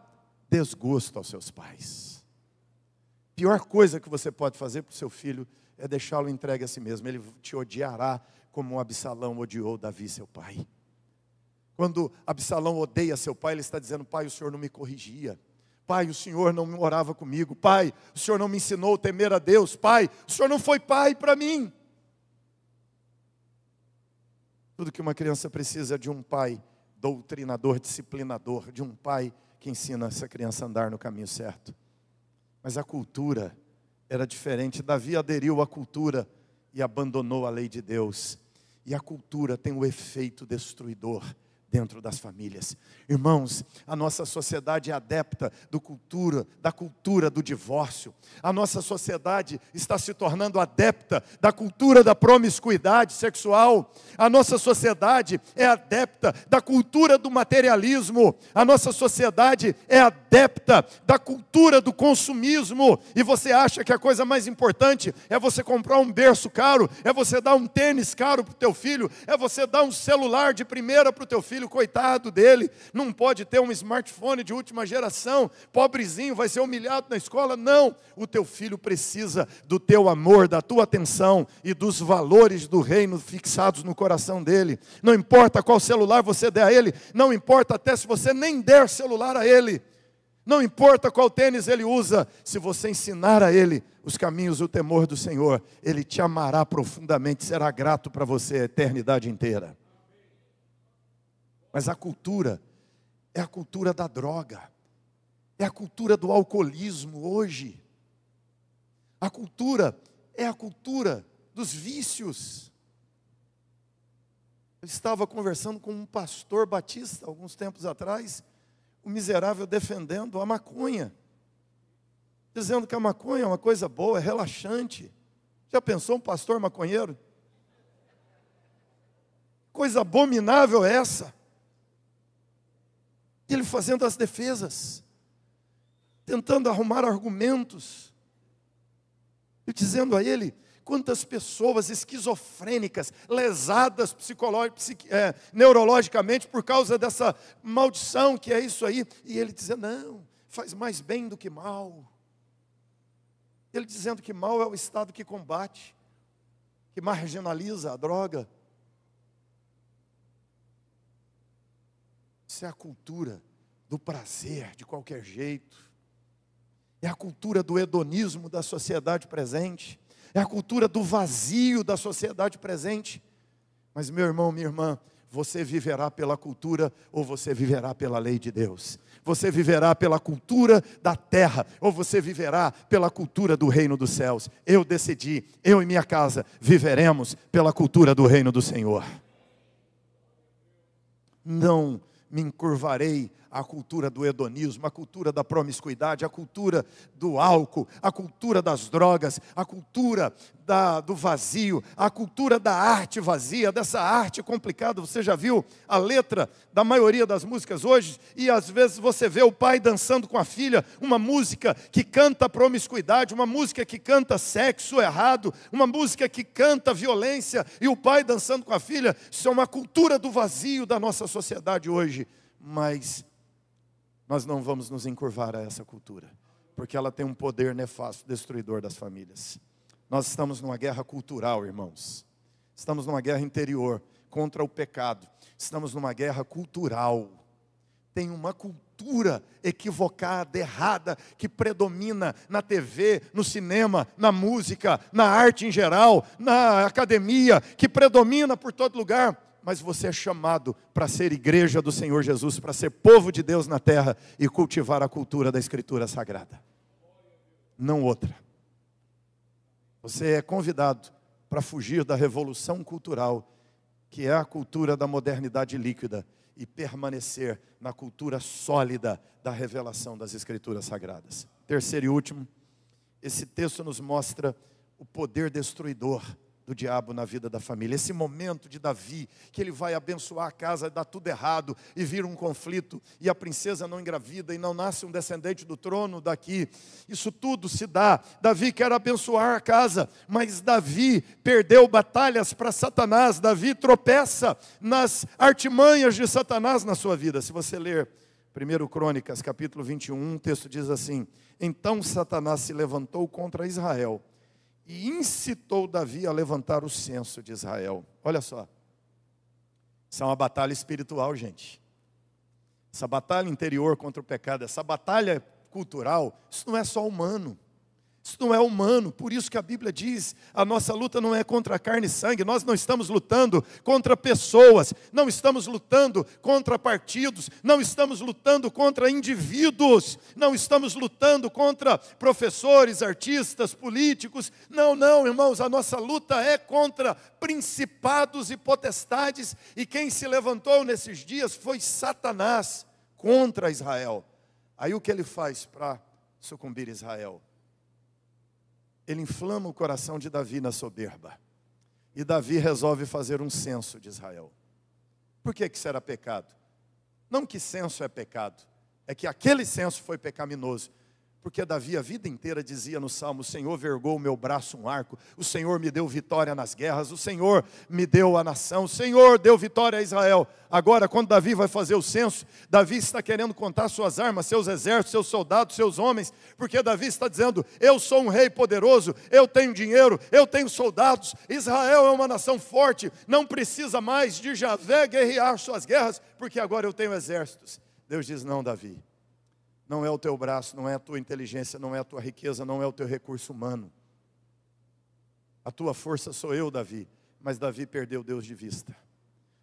desgosto aos seus pais. Pior coisa que você pode fazer para o seu filho é deixá-lo entregue a si mesmo. Ele te odiará como Absalão odiou Davi, seu pai. Quando Absalão odeia seu pai, ele está dizendo, pai, o senhor não me corrigia. Pai, o senhor não orava comigo. Pai, o senhor não me ensinou a temer a Deus. Pai, o senhor não foi pai para mim. Tudo que uma criança precisa é de um pai doutrinador, disciplinador, de um pai que ensina essa criança a andar no caminho certo. Mas a cultura era diferente. Davi aderiu à cultura e abandonou a lei de Deus. E a cultura tem o efeito destruidor dentro das famílias. Irmãos, a nossa sociedade é adepta da cultura do divórcio. A nossa sociedade está se tornando adepta da cultura da promiscuidade sexual. A nossa sociedade é adepta da cultura do materialismo. A nossa sociedade é adepta da cultura do consumismo. E você acha que a coisa mais importante é você comprar um berço caro, é você dar um tênis caro para o teu filho, é você dar um celular de primeira para o teu filho. Coitado dele, não pode ter um smartphone de última geração, pobrezinho, vai ser humilhado na escola. Não, o teu filho precisa do teu amor, da tua atenção e dos valores do reino fixados no coração dele. Não importa qual celular você der a ele, não importa até se você nem der celular a ele, não importa qual tênis ele usa, se você ensinar a ele os caminhos, o temor do Senhor, ele te amará profundamente, será grato para você a eternidade inteira. Mas a cultura é a cultura da droga, é a cultura do alcoolismo hoje. A cultura é a cultura dos vícios. Eu estava conversando com um pastor batista, alguns tempos atrás, o miserável defendendo a maconha, dizendo que a maconha é uma coisa boa, é relaxante. Já pensou um pastor maconheiro? Coisa abominável é essa? Ele fazendo as defesas, tentando arrumar argumentos, e dizendo a ele, quantas pessoas esquizofrênicas, lesadas neurologicamente por causa dessa maldição que é isso aí. E ele dizendo, não, faz mais bem do que mal. Ele dizendo que mal é o estado que combate, que marginaliza a droga. Isso é a cultura do prazer de qualquer jeito. É a cultura do hedonismo da sociedade presente. É a cultura do vazio da sociedade presente. Mas meu irmão, minha irmã, você viverá pela cultura ou você viverá pela lei de Deus? Você viverá pela cultura da terra ou você viverá pela cultura do reino dos céus? Eu decidi, eu e minha casa viveremos pela cultura do reino do Senhor. Não me encurvarei à cultura do hedonismo, à cultura da promiscuidade, à cultura do álcool, à cultura das drogas, à cultura do vazio, à cultura da arte vazia, dessa arte complicada. Você já viu a letra da maioria das músicas hoje? E às vezes você vê o pai dançando com a filha, uma música que canta promiscuidade, uma música que canta sexo errado, uma música que canta violência, e o pai dançando com a filha. Isso é uma cultura do vazio da nossa sociedade hoje. Mas nós não vamos nos encurvar a essa cultura, porque ela tem um poder nefasto, destruidor das famílias. Nós estamos numa guerra cultural, irmãos. Estamos numa guerra interior, contra o pecado. Estamos numa guerra cultural. Tem uma cultura equivocada, errada, que predomina na TV, no cinema, na música, na arte em geral, na academia, que predomina por todo lugar. Mas você é chamado para ser igreja do Senhor Jesus, para ser povo de Deus na terra e cultivar a cultura da Escritura Sagrada. Não outra. Você é convidado para fugir da revolução cultural, que é a cultura da modernidade líquida, e permanecer na cultura sólida da revelação das Escrituras Sagradas. Terceiro e último, esse texto nos mostra o poder destruidor do diabo na vida da família. Esse momento de Davi, que ele vai abençoar a casa, dá tudo errado, e vira um conflito, e a princesa não engravida, e não nasce um descendente do trono daqui. Isso tudo se dá. Davi quer abençoar a casa, mas Davi perdeu batalhas para Satanás. Davi tropeça nas artimanhas de Satanás na sua vida. Se você ler 1 Crônicas, capítulo 21, o texto diz assim: então Satanás se levantou contra Israel, e incitou Davi a levantar o censo de Israel. Olha só. Isso é uma batalha espiritual, gente. Essa batalha interior contra o pecado, essa batalha cultural, isso não é só humano. Isso não é humano. Por isso que a Bíblia diz, a nossa luta não é contra carne e sangue. Nós não estamos lutando contra pessoas. Não estamos lutando contra partidos. Não estamos lutando contra indivíduos. Não estamos lutando contra professores, artistas, políticos. Não, não, irmãos. A nossa luta é contra principados e potestades. E quem se levantou nesses dias foi Satanás contra Israel. Aí o que ele faz para sucumbir Israel? Ele inflama o coração de Davi na soberba. E Davi resolve fazer um censo de Israel. Por que isso era pecado? Não que censo é pecado, é que aquele censo foi pecaminoso. Porque Davi a vida inteira dizia no Salmo: o Senhor vergou o meu braço um arco, o Senhor me deu vitória nas guerras, o Senhor me deu a nação, o Senhor deu vitória a Israel. Agora, quando Davi vai fazer o censo, Davi está querendo contar suas armas, seus exércitos, seus soldados, seus homens, porque Davi está dizendo: eu sou um rei poderoso, eu tenho dinheiro, eu tenho soldados, Israel é uma nação forte, não precisa mais de Javé guerrear suas guerras, porque agora eu tenho exércitos. Deus diz: não, Davi. Não é o teu braço, não é a tua inteligência, não é a tua riqueza, não é o teu recurso humano. A tua força sou eu, Davi. Mas Davi perdeu Deus de vista.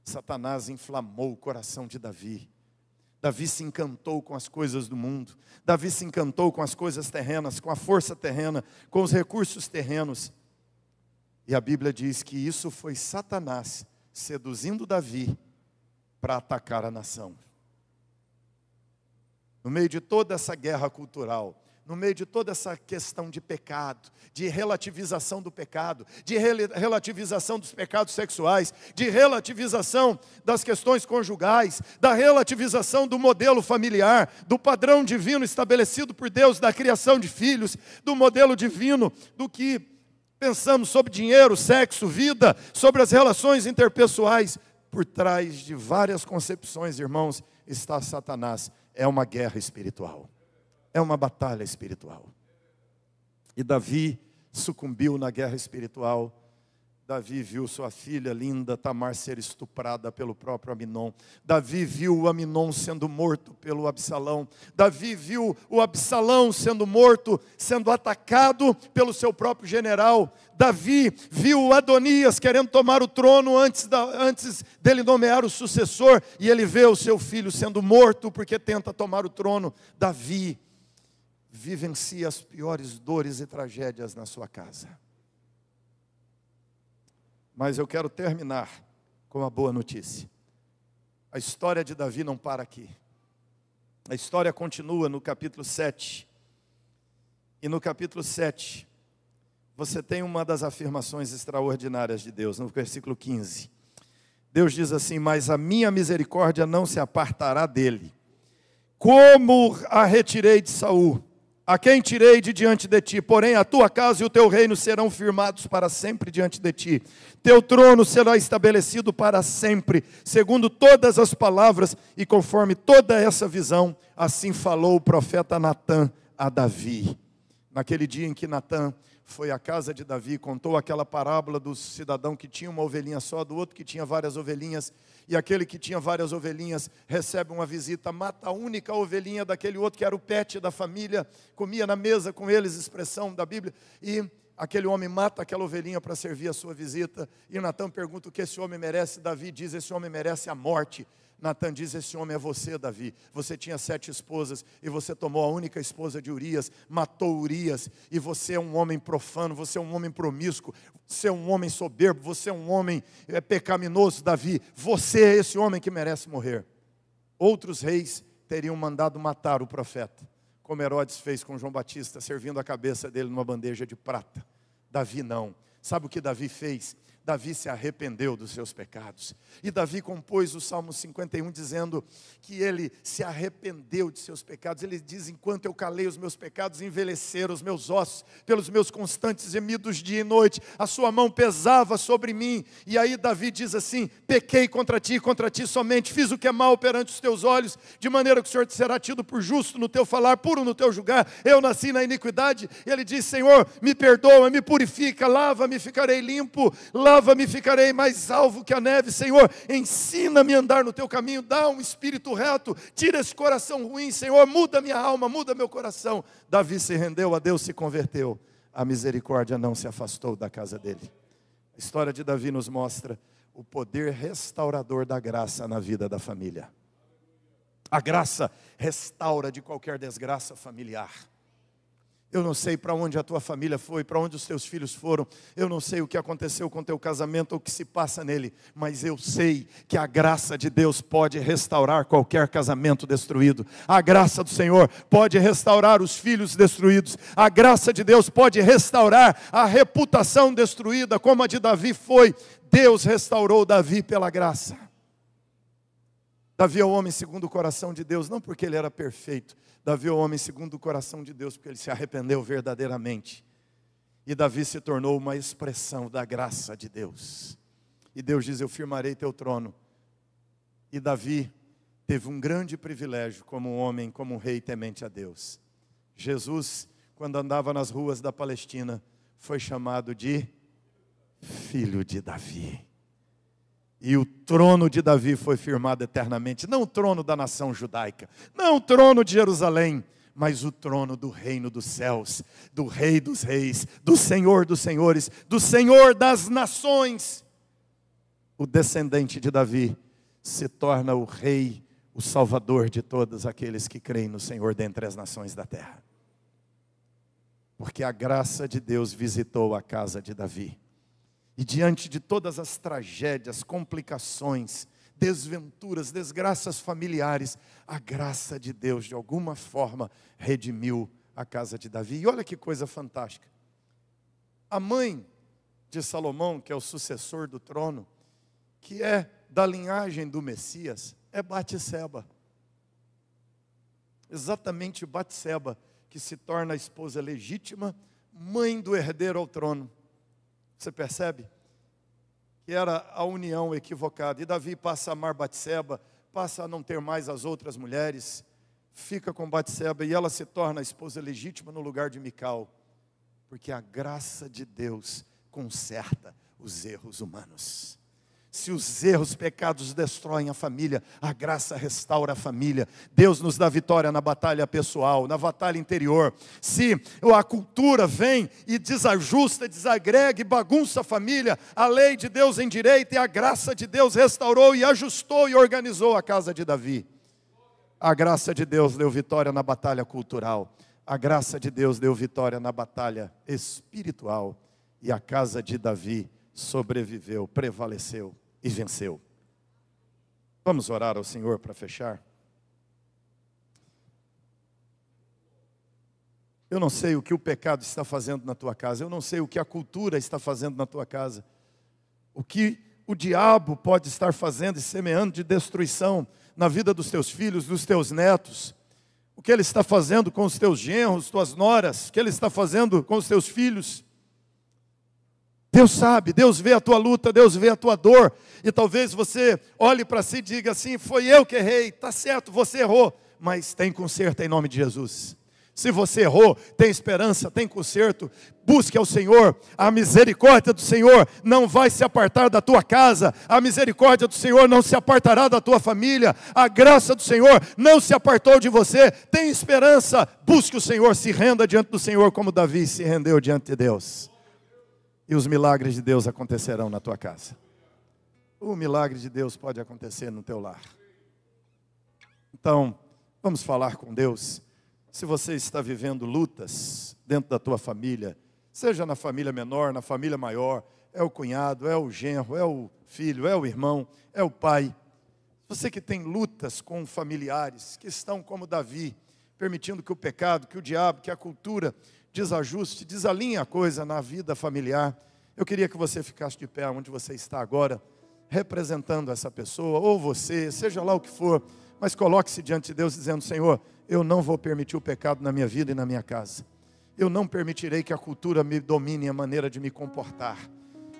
Satanás inflamou o coração de Davi. Davi se encantou com as coisas do mundo. Davi se encantou com as coisas terrenas, com a força terrena, com os recursos terrenos. E a Bíblia diz que isso foi Satanás seduzindo Davi para atacar a nação. No meio de toda essa guerra cultural, no meio de toda essa questão de pecado, de relativização do pecado, de relativização dos pecados sexuais, de relativização das questões conjugais, da relativização do modelo familiar, do padrão divino estabelecido por Deus, da criação de filhos, do modelo divino, do que pensamos sobre dinheiro, sexo, vida, sobre as relações interpessoais. Por trás de várias concepções, irmãos, está Satanás. É uma guerra espiritual. É uma batalha espiritual. E Davi sucumbiu na guerra espiritual. Davi viu sua filha linda Tamar ser estuprada pelo próprio Aminon. Davi viu o Aminon sendo morto pelo Absalão. Davi viu o Absalão sendo morto, sendo atacado pelo seu próprio general. Davi viu o Adonias querendo tomar o trono antes dele nomear o sucessor. E ele vê o seu filho sendo morto porque tenta tomar o trono. Davi vivencia as piores dores e tragédias na sua casa. Mas eu quero terminar com uma boa notícia. A história de Davi não para aqui. A história continua no capítulo 7. E no capítulo 7, você tem uma das afirmações extraordinárias de Deus, no versículo 15. Deus diz assim: mas a minha misericórdia não se apartará dele. Como a retirei de Saul, a quem tirei de diante de ti, porém a tua casa e o teu reino serão firmados para sempre diante de ti. Teu trono será estabelecido para sempre, segundo todas as palavras e conforme toda essa visão. Assim falou o profeta Natã a Davi. Naquele dia em que Natã foi à casa de Davi, contou aquela parábola do cidadão que tinha uma ovelhinha só, do outro que tinha várias ovelhinhas, e aquele que tinha várias ovelhinhas recebe uma visita, mata a única ovelhinha daquele outro que era o pet da família, comia na mesa com eles, expressão da Bíblia, e aquele homem mata aquela ovelhinha para servir a sua visita, e Natã pergunta o que esse homem merece. Davi diz: esse homem merece a morte. Natã diz: esse homem é você, Davi. Você tinha 7 esposas e você tomou a única esposa de Urias, matou Urias, e você é um homem profano, você é um homem promíscuo, você é um homem soberbo, você é um homem pecaminoso, Davi. Você é esse homem que merece morrer. Outros reis teriam mandado matar o profeta, como Herodes fez com João Batista, servindo a cabeça dele numa bandeja de prata. Davi não. Sabe o que Davi fez? Davi se arrependeu dos seus pecados. E Davi compôs o Salmo 51 dizendo que ele se arrependeu de seus pecados. Ele diz: enquanto eu calei os meus pecados, envelheceram os meus ossos pelos meus constantes gemidos dia e noite. A sua mão pesava sobre mim. E aí Davi diz assim: pequei contra ti somente, fiz o que é mal perante os teus olhos, de maneira que o Senhor será tido por justo no teu falar, puro no teu julgar. Eu nasci na iniquidade. E ele diz: Senhor, me perdoa, me purifica, lava-me, ficarei limpo, lava-me, ficarei mais alvo que a neve. Senhor, ensina-me a andar no teu caminho, dá um espírito reto, tira esse coração ruim. Senhor, muda minha alma, muda meu coração. Davi se rendeu a Deus, se converteu. A misericórdia não se afastou da casa dele. A história de Davi nos mostra o poder restaurador da graça na vida da família. A graça restaura de qualquer desgraça familiar. Eu não sei para onde a tua família foi, para onde os teus filhos foram. Eu não sei o que aconteceu com o teu casamento ou o que se passa nele. Mas eu sei que a graça de Deus pode restaurar qualquer casamento destruído. A graça do Senhor pode restaurar os filhos destruídos. A graça de Deus pode restaurar a reputação destruída, como a de Davi foi. Deus restaurou Davi pela graça. Davi é o homem segundo o coração de Deus, não porque ele era perfeito. Davi é o homem segundo o coração de Deus, porque ele se arrependeu verdadeiramente. E Davi se tornou uma expressão da graça de Deus. E Deus diz: eu firmarei teu trono. E Davi teve um grande privilégio como um homem, como um rei temente a Deus. Jesus, quando andava nas ruas da Palestina, foi chamado de filho de Davi. E o trono de Davi foi firmado eternamente. Não o trono da nação judaica, não o trono de Jerusalém, mas o trono do reino dos céus, do Rei dos reis, do Senhor dos senhores, do Senhor das nações. O descendente de Davi se torna o rei, o salvador de todos aqueles que creem no Senhor dentre as nações da terra. Porque a graça de Deus visitou a casa de Davi. E diante de todas as tragédias, complicações, desventuras, desgraças familiares, a graça de Deus de alguma forma redimiu a casa de Davi. E olha que coisa fantástica. A mãe de Salomão, que é o sucessor do trono, que é da linhagem do Messias, é Batseba. Exatamente Batseba, que se torna a esposa legítima, mãe do herdeiro ao trono. Você percebe? Que era a união equivocada. E Davi passa a amar Batseba, passa a não ter mais as outras mulheres, fica com Batseba e ela se torna a esposa legítima no lugar de Mical. Porque a graça de Deus conserta os erros humanos. Se os erros, pecados destroem a família, a graça restaura a família. Deus nos dá vitória na batalha pessoal, na batalha interior. Se a cultura vem e desajusta, desagrega e bagunça a família, a lei de Deus endireita e a graça de Deus restaurou e ajustou e organizou a casa de Davi. A graça de Deus deu vitória na batalha cultural. A graça de Deus deu vitória na batalha espiritual. E a casa de Davi sobreviveu, prevaleceu e venceu. Vamos orar ao Senhor para fechar? Eu não sei o que o pecado está fazendo na tua casa. Eu não sei o que a cultura está fazendo na tua casa. O que o diabo pode estar fazendo e semeando de destruição na vida dos teus filhos, dos teus netos. O que ele está fazendo com os teus genros, tuas noras. O que ele está fazendo com os teus filhos. Deus sabe, Deus vê a tua luta, Deus vê a tua dor. E talvez você olhe para si e diga assim: foi eu que errei. Está certo, você errou, mas tem conserto em nome de Jesus. Se você errou, tem esperança, tem conserto. Busque ao Senhor. A misericórdia do Senhor não vai se apartar da tua casa. A misericórdia do Senhor não se apartará da tua família. A graça do Senhor não se apartou de você. Tem esperança. Busque o Senhor, se renda diante do Senhor como Davi se rendeu diante de Deus. E os milagres de Deus acontecerão na tua casa. O milagre de Deus pode acontecer no teu lar. Então, vamos falar com Deus. Se você está vivendo lutas dentro da tua família, seja na família menor, na família maior, é o cunhado, é o genro, é o filho, é o irmão, é o pai. Você que tem lutas com familiares, que estão como Davi, permitindo que o pecado, que o diabo, que a cultura desajuste, desalinhe a coisa na vida familiar. Eu queria que você ficasse de pé onde você está agora, representando essa pessoa, ou você, seja lá o que for, mas coloque-se diante de Deus dizendo: Senhor, eu não vou permitir o pecado na minha vida e na minha casa. Eu não permitirei que a cultura me domine a maneira de me comportar.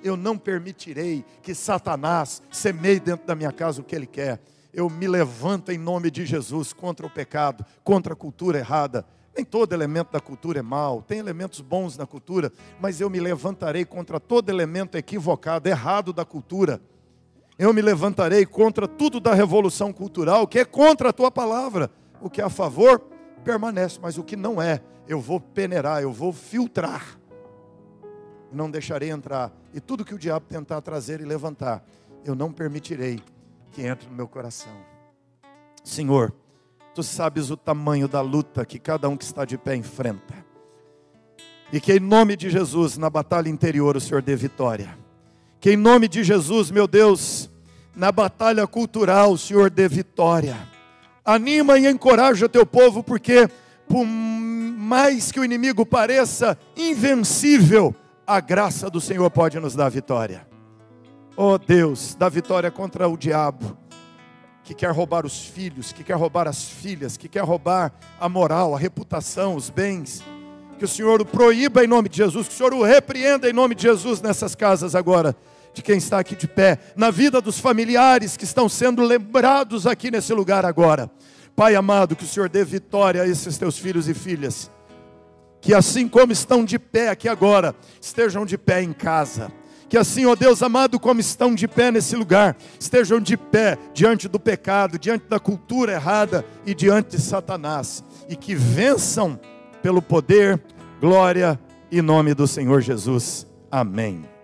Eu não permitirei que Satanás semeie dentro da minha casa o que ele quer. Eu me levanto em nome de Jesus contra o pecado, contra a cultura errada. Nem todo elemento da cultura é mau, tem elementos bons na cultura, mas eu me levantarei contra todo elemento equivocado, errado da cultura. Eu me levantarei contra tudo da revolução cultural, que é contra a tua palavra. O que é a favor, permanece, mas o que não é, eu vou peneirar, eu vou filtrar. Não deixarei entrar. E tudo que o diabo tentar trazer e levantar, eu não permitirei que entre no meu coração. Senhor, Tu sabes o tamanho da luta que cada um que está de pé enfrenta. E que em nome de Jesus, na batalha interior, o Senhor dê vitória. Que em nome de Jesus, meu Deus, na batalha cultural, o Senhor dê vitória. Anima e encoraja o teu povo, porque por mais que o inimigo pareça invencível, a graça do Senhor pode nos dar vitória. Oh Deus, dá vitória contra o diabo, que quer roubar os filhos, que quer roubar as filhas, que quer roubar a moral, a reputação, os bens. Que o Senhor o proíba em nome de Jesus, que o Senhor o repreenda em nome de Jesus nessas casas agora, de quem está aqui de pé, na vida dos familiares que estão sendo lembrados aqui nesse lugar agora. Pai amado, que o Senhor dê vitória a esses teus filhos e filhas, que assim como estão de pé aqui agora, estejam de pé em casa. Que assim, ó Deus amado, como estão de pé nesse lugar, estejam de pé diante do pecado, diante da cultura errada e diante de Satanás. E que vençam pelo poder, glória e nome do Senhor Jesus. Amém.